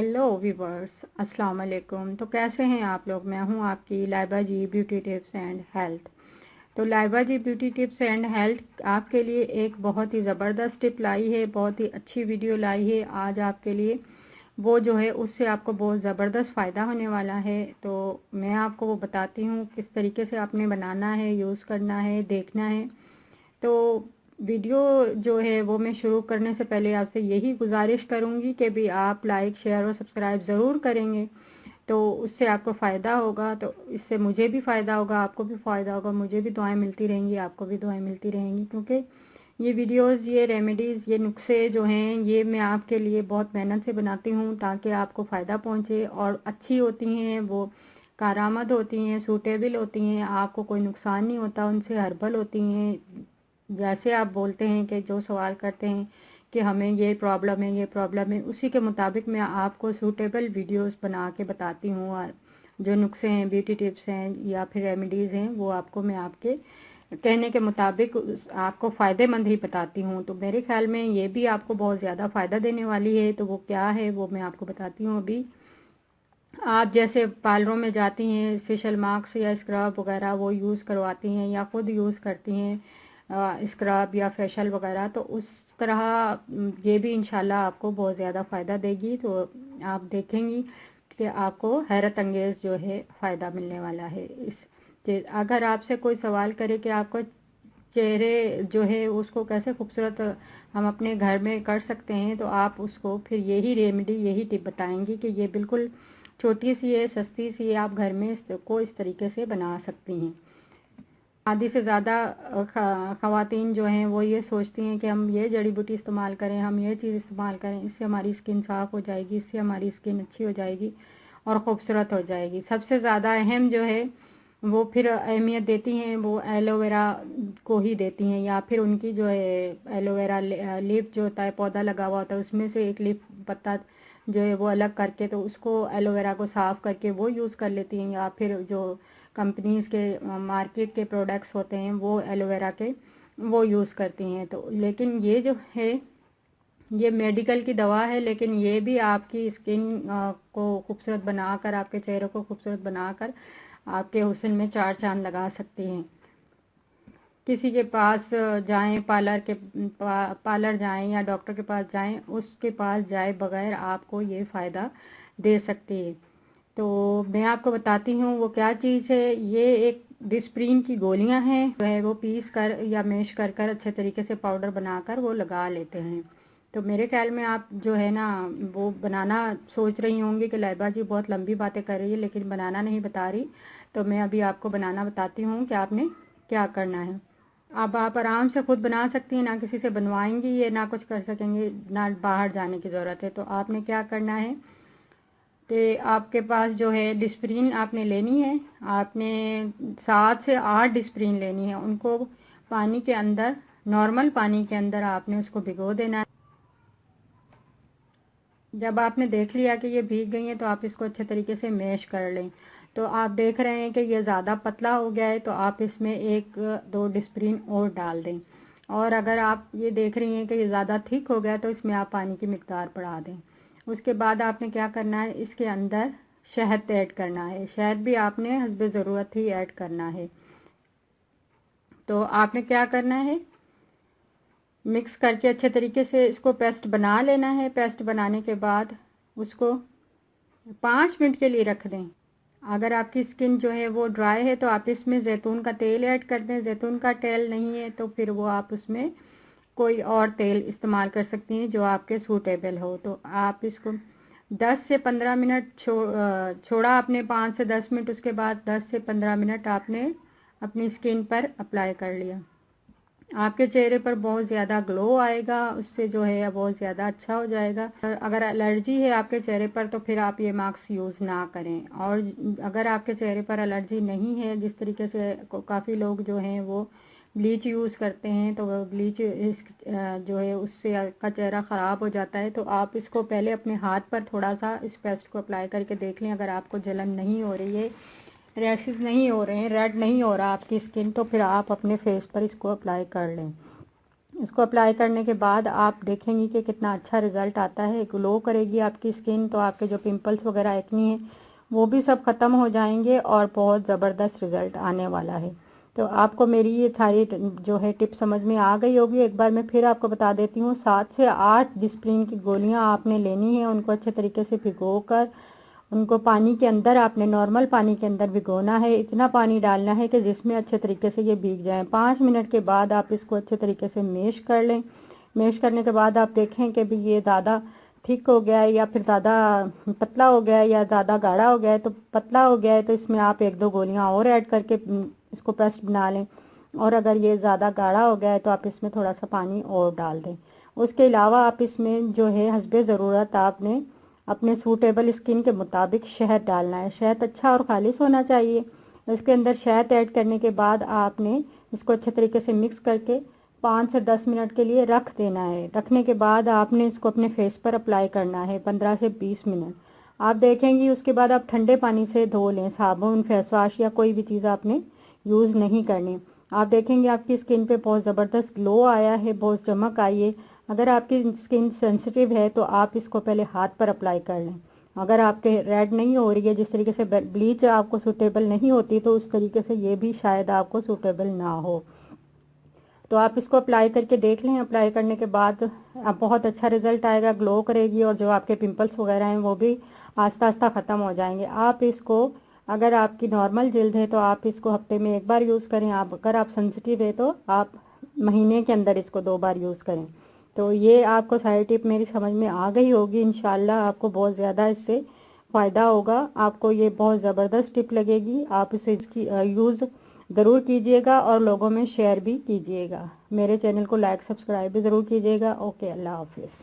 Hello viewers, अस्सलाम वालेकुम। तो कैसे हैं आप लोग? मैं हूं आपकी लाइबा जी ब्यूटी टिप्स एंड हेल्थ। तो लाइबा जी ब्यूटी टिप्स एंड हेल्थ आपके लिए एक बहुत ही ज़बरदस्त टिप लाई है, बहुत ही अच्छी वीडियो लाई है आज आपके लिए। वो जो है उससे आपको बहुत ज़बरदस्त फ़ायदा होने वाला है। तो मैं आपको वो बताती हूँ किस तरीके से आपने बनाना है, यूज़ करना है, देखना है। तो वीडियो जो है वो मैं शुरू करने से पहले आपसे यही गुजारिश करूँगी कि भी आप लाइक शेयर और सब्सक्राइब ज़रूर करेंगे, तो उससे आपको फ़ायदा होगा। तो इससे मुझे भी फ़ायदा होगा, आपको भी फ़ायदा होगा, मुझे भी दुआएं मिलती रहेंगी, आपको भी दुआएं मिलती रहेंगी। क्योंकि ये वीडियोस, ये रेमेडीज़, ये नुस्खे जो हैं ये मैं आपके लिए बहुत मेहनत से बनाती हूँ ताकि आपको फ़ायदा पहुँचे। और अच्छी होती हैं वो, कारआमद होती हैं, सूटेबल होती हैं, आपको कोई नुकसान नहीं होता उनसे, हर्बल होती हैं। जैसे आप बोलते हैं कि जो सवाल करते हैं कि हमें ये प्रॉब्लम है, ये प्रॉब्लम है, उसी के मुताबिक मैं आपको सूटेबल वीडियोस बना के बताती हूँ। और जो नुस्खे हैं, ब्यूटी टिप्स हैं या फिर रेमेडीज़ हैं, वो आपको मैं आपके कहने के मुताबिक आपको फ़ायदेमंद ही बताती हूँ। तो मेरे ख्याल में ये भी आपको बहुत ज़्यादा फ़ायदा देने वाली है। तो वो क्या है वो मैं आपको बताती हूँ अभी। आप जैसे पार्लरों में जाती हैं, फेशियल मास्क या स्क्रब वगैरह वो यूज़ करवाती हैं या ख़ुद यूज़ करती हैं स्क्रब या फेशियल वगैरह, तो उस तरह ये भी इंशाल्लाह आपको बहुत ज़्यादा फ़ायदा देगी। तो आप देखेंगी कि आपको हैरत अंगेज़ जो है फ़ायदा मिलने वाला है। अगर आपसे कोई सवाल करे कि आपको चेहरे जो है उसको कैसे खूबसूरत हम अपने घर में कर सकते हैं, तो आप उसको फिर यही रेमेडी, यही टिप बताएंगी कि ये बिल्कुल छोटी सी है, सस्ती सी है, आप घर में इसको इस तरीके से बना सकती हैं। आधी से ज़्यादा ख़वातीन जो हैं वो ये सोचती हैं कि हम ये जड़ी बूटी इस्तेमाल करें, हम ये चीज़ इस्तेमाल करें, इससे हमारी स्किन साफ़ हो जाएगी, इससे हमारी स्किन अच्छी हो जाएगी और ख़ूबसूरत हो जाएगी। सबसे ज़्यादा अहम जो है वो फिर अहमियत देती हैं वो एलोवेरा को ही देती हैं, या फिर उनकी जो है एलोवेरा लीफ जो होता है, पौधा लगा हुआ होता है, उसमें से एक लीफ पत्ता जो है वो अलग करके तो उसको एलोवेरा को साफ़ करके वो यूज़ कर लेती हैं। या फिर जो कंपनीज़ के मार्केट के प्रोडक्ट्स होते हैं वो एलोवेरा के वो यूज़ करती हैं। तो लेकिन ये जो है ये मेडिकल की दवा है, लेकिन ये भी आपकी स्किन को खूबसूरत बनाकर, आपके चेहरे को खूबसूरत बनाकर आपके हुस्न में चार चांद लगा सकती हैं। किसी के पास जाएं, पार्लर जाएं या डॉक्टर के पास जाएं, उसके पास जाए बगैर आपको ये फ़ायदा दे सकती है। तो मैं आपको बताती हूँ वो क्या चीज़ है। ये एक डिस्प्रिन की गोलियां हैं, जो है वो पीस कर या मैश कर कर अच्छे तरीके से पाउडर बनाकर वो लगा लेते हैं। तो मेरे ख्याल में आप जो है ना वो बनाना सोच रही होंगी कि लाइबा जी बहुत लंबी बातें कर रही है लेकिन बनाना नहीं बता रही। तो मैं अभी आपको बनाना बताती हूँ कि आपने क्या करना है। अब आप आराम से खुद बना सकती हैं, ना किसी से बनवाएंगी ये, ना कुछ कर सकेंगे, ना बाहर जाने की ज़रूरत है। तो आपने क्या करना है कि आपके पास जो है डिस्प्रिन आपने लेनी है। आपने 7 से 8 डिस्प्रिन लेनी है। उनको पानी के अंदर, नॉर्मल पानी के अंदर आपने उसको भिगो देना है। जब आपने देख लिया कि ये भीग गई हैं तो आप इसको अच्छे तरीके से मैश कर लें। तो आप देख रहे हैं कि ये ज़्यादा पतला हो गया है, तो आप इसमें 1-2 डिस्प्रिन और डाल दें। और अगर आप ये देख रही हैं कि ये ज़्यादा थिक हो गया तो इसमें आप पानी की मिकदार बढ़ा दें। उसके बाद आपने क्या करना है, इसके अंदर शहद ऐड करना है। शहद भी आपने हस्बे ज़रूरत ही ऐड करना है। तो आपने क्या करना है, मिक्स करके अच्छे तरीके से इसको पेस्ट बना लेना है। पेस्ट बनाने के बाद उसको 5 मिनट के लिए रख दें। अगर आपकी स्किन जो है वो ड्राई है तो आप इसमें जैतून का तेल ऐड कर दें। जैतून का तेल नहीं है तो फिर वो आप उसमें कोई और तेल इस्तेमाल कर सकती हैं जो आपके सूटेबल हो। तो आप इसको 10 से 15 मिनट छोड़ा आपने, 5 से 10 मिनट, उसके बाद 10 से 15 मिनट आपने अपनी स्किन पर अप्लाई कर लिया। आपके चेहरे पर बहुत ज़्यादा ग्लो आएगा, उससे जो है बहुत ज़्यादा अच्छा हो जाएगा। अगर एलर्जी है आपके चेहरे पर तो फिर आप ये मास्क यूज़ ना करें। और अगर आपके चेहरे पर एलर्जी नहीं है, जिस तरीके से काफ़ी लोग जो हैं वो ब्लीच यूज़ करते हैं, तो वो ब्लीच जो है उससे आपका चेहरा ख़राब हो जाता है। तो आप इसको पहले अपने हाथ पर थोड़ा सा इस पेस्ट को अप्लाई करके देख लें। अगर आपको जलन नहीं हो रही है, रैशेस नहीं हो रहे हैं, रेड नहीं हो रहा आपकी स्किन, तो फिर आप अपने फेस पर इसको अप्लाई कर लें। इसको अप्लाई करने के बाद आप देखेंगी कि कितना अच्छा रिज़ल्ट आता है, ग्लो करेगी आपकी स्किन। तो आपके जो पिंपल्स वगैरह एक्नी है वो भी सब ख़त्म हो जाएंगे और बहुत ज़बरदस्त रिज़ल्ट आने वाला है। तो आपको मेरी ये सारी जो है टिप समझ में आ गई होगी। एक बार मैं फिर आपको बता देती हूँ, 7 से 8 डिस्प्रिन की गोलियाँ आपने लेनी है। उनको अच्छे तरीके से भिगो कर उनको पानी के अंदर, आपने नॉर्मल पानी के अंदर भिगोना है। इतना पानी डालना है कि जिसमें अच्छे तरीके से ये भीग जाए। 5 मिनट के बाद आप इसको अच्छे तरीके से मैश कर लें। मैश करने के बाद आप देखें कि भी ये ज़्यादा थिक हो गया है या फिर ज़्यादा पतला हो गया है या ज़्यादा गाढ़ा हो गया है। तो पतला हो गया है तो इसमें आप 1-2 गोलियां और ऐड करके इसको पेस्ट बना लें। और अगर ये ज़्यादा गाढ़ा हो गया है तो आप इसमें थोड़ा सा पानी और डाल दें। उसके अलावा आप इसमें जो है हस्बे ज़रूरत आपने अपने सूटेबल स्किन के मुताबिक शहद डालना है। शहद अच्छा और खालिश होना चाहिए। इसके अंदर शहद ऐड करने के बाद आपने इसको अच्छे तरीके से मिक्स करके 5 से 10 मिनट के लिए रख देना है। रखने के बाद आपने इसको अपने फेस पर अप्लाई करना है 15 से 20 मिनट। आप देखेंगी उसके बाद आप ठंडे पानी से धो लें। साबुन, फेस वॉश या कोई भी चीज़ आपने यूज़ नहीं करनी। आप देखेंगे आपकी स्किन पे बहुत ज़बरदस्त ग्लो आया है, बहुत चमक आई है। अगर आपकी स्किन सेंसिटिव है तो आप इसको पहले हाथ पर अप्लाई कर लें। अगर आपके रेड नहीं हो रही है, जिस तरीके से ब्लीच आपको सूटेबल नहीं होती, तो उस तरीके से ये भी शायद आपको सूटेबल ना हो। तो आप इसको अप्लाई करके देख लें। अप्लाई करने के बाद आप बहुत अच्छा रिजल्ट आएगा, ग्लो करेगी और जो आपके पिंपल्स वगैरह हैं वो भी आस्ता आस्ता ख़त्म हो जाएंगे। आप इसको, अगर आपकी नॉर्मल जल्द है तो आप इसको हफ्ते में 1 बार यूज़ करें। आप अगर आप सेंसिटिव है तो आप महीने के अंदर इसको 2 बार यूज़ करें। तो ये आपको सारी टिप मेरी समझ में आ गई होगी। इंशाल्लाह आपको बहुत ज़्यादा इससे फ़ायदा होगा। आपको ये बहुत ज़बरदस्त टिप लगेगी। आप इसे यूज़ ज़रूर कीजिएगा और लोगों में शेयर भी कीजिएगा। मेरे चैनल को लाइक सब्सक्राइब भी ज़रूर कीजिएगा। ओके, अल्लाह हाफिज़।